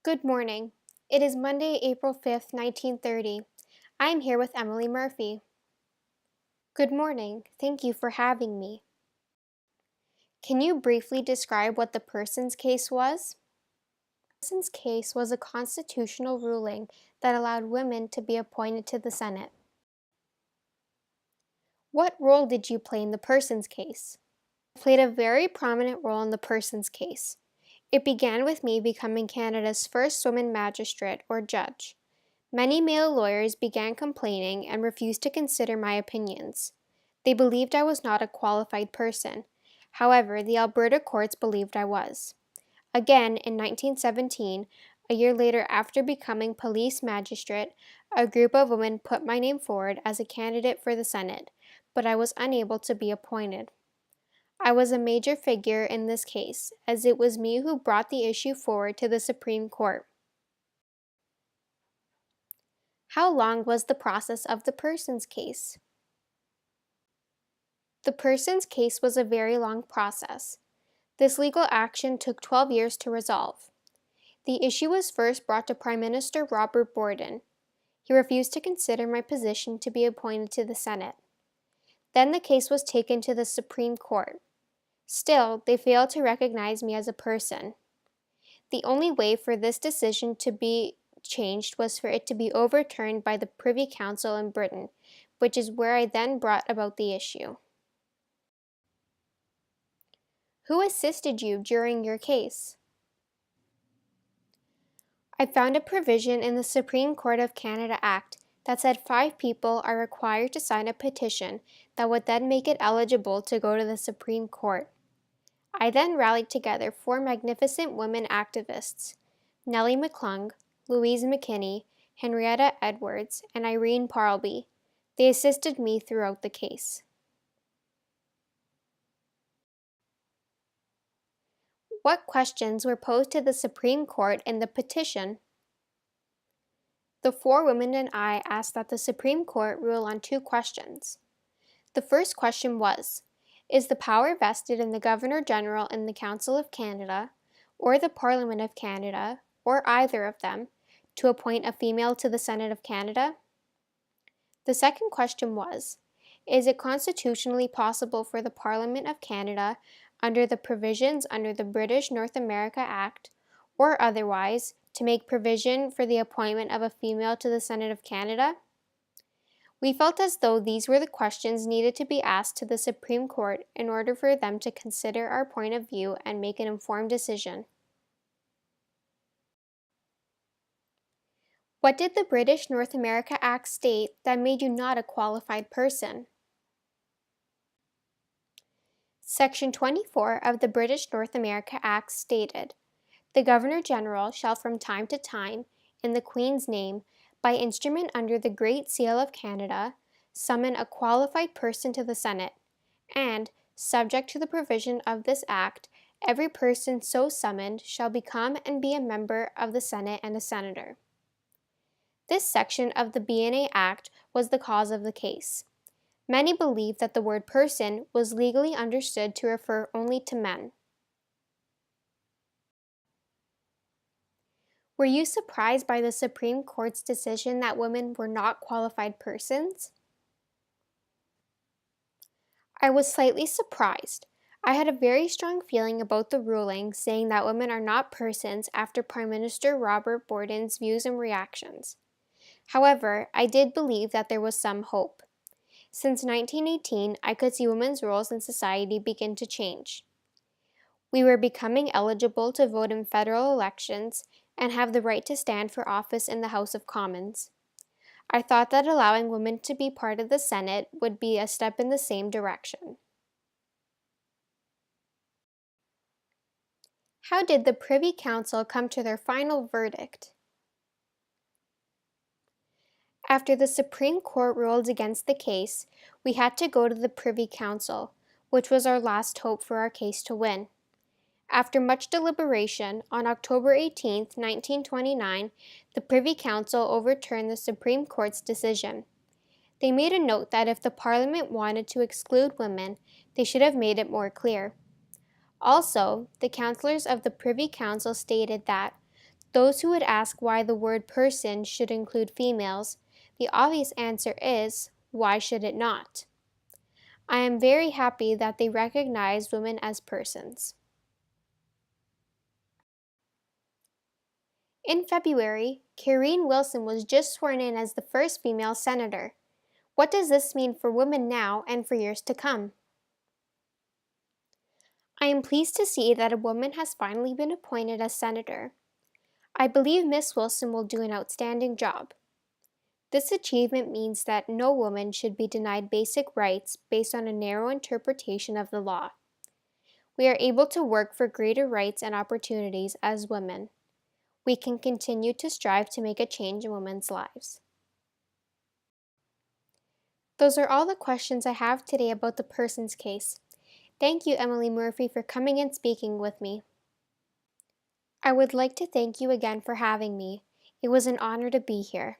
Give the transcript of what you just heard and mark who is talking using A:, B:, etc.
A: Good morning. It is Monday, April 5th, 1930. I am here with Emily Murphy. Good morning. Thank you for having me. Can you briefly describe what the Persons case was? The Persons case was a constitutional ruling that allowed women to be appointed to the Senate. What role did you play in the Persons case? I played a very prominent role in the Persons case. It began with me becoming Canada's first woman magistrate or judge. Many male lawyers began complaining and refused to consider my opinions. They believed I was not a qualified person. However, the Alberta courts believed I was. Again, in 1917, a year later after becoming police magistrate, a group of women put my name forward as a candidate for the Senate, but I was unable to be appointed. I was a major figure in this case, as it was me who brought the issue forward to the Supreme Court. How long was the process of the Persons case? The Persons case was a very long process. This legal action took 12 years to resolve. The issue was first brought to Prime Minister Robert Borden. He refused to consider my position to be appointed to the Senate. Then the case was taken to the Supreme Court. Still, they failed to recognize me as a person. The only way for this decision to be changed was for it to be overturned by the Privy Council in Britain, which is where I then brought about the issue. Who assisted you during your case? I found a provision in the Supreme Court of Canada Act that said 5 people are required to sign a petition that would then make it eligible to go to the Supreme Court. I then rallied together 4 magnificent women activists, Nellie McClung, Louise McKinney, Henrietta Edwards, and Irene Parlby. They assisted me throughout the case. What questions were posed to the Supreme Court in the petition? The 4 women and I asked that the Supreme Court rule on 2 questions. The first question was, is the power vested in the Governor-General in the Council of Canada, or the Parliament of Canada, or either of them, to appoint a female to the Senate of Canada? The second question was, is it constitutionally possible for the Parliament of Canada, under the provisions under the British North America Act, or otherwise, to make provision for the appointment of a female to the Senate of Canada? We felt as though these were the questions needed to be asked to the Supreme Court in order for them to consider our point of view and make an informed decision. What did the British North America Act state that made you not a qualified person? Section 24 of the British North America Act stated, "The Governor-General shall from time to time, in the Queen's name, by instrument under the Great Seal of Canada, summon a qualified person to the Senate, and, subject to the provision of this Act, every person so summoned shall become and be a member of the Senate and a senator." This section of the BNA Act was the cause of the case. Many believed that the word person was legally understood to refer only to men. Were you surprised by the Supreme Court's decision that women were not qualified persons? I was slightly surprised. I had a very strong feeling about the ruling saying that women are not persons after Prime Minister Robert Borden's views and reactions. However, I did believe that there was some hope. Since 1918, I could see women's roles in society begin to change. We were becoming eligible to vote in federal elections and have the right to stand for office in the House of Commons. I thought that allowing women to be part of the Senate would be a step in the same direction. How did the Privy Council come to their final verdict? After the Supreme Court ruled against the case, we had to go to the Privy Council, which was our last hope for our case to win. After much deliberation, on October 18, 1929, the Privy Council overturned the Supreme Court's decision. They made a note that if the Parliament wanted to exclude women, they should have made it more clear. Also, the councillors of the Privy Council stated that Those who would ask why the word person should include females, the obvious answer is, why should it not? I am very happy that they recognize women as persons. In February, Karine Wilson was just sworn in as the first female senator. What does this mean for women now and for years to come? I am pleased to see that a woman has finally been appointed as senator. I believe Miss Wilson will do an outstanding job. This achievement means that no woman should be denied basic rights based on a narrow interpretation of the law. We are able to work for greater rights and opportunities as women. We can continue to strive to make a change in women's lives. Those are all the questions I have today about the persons case. Thank you, Emily Murphy, for coming and speaking with me. I would like to thank you again for having me. It was an honor to be here.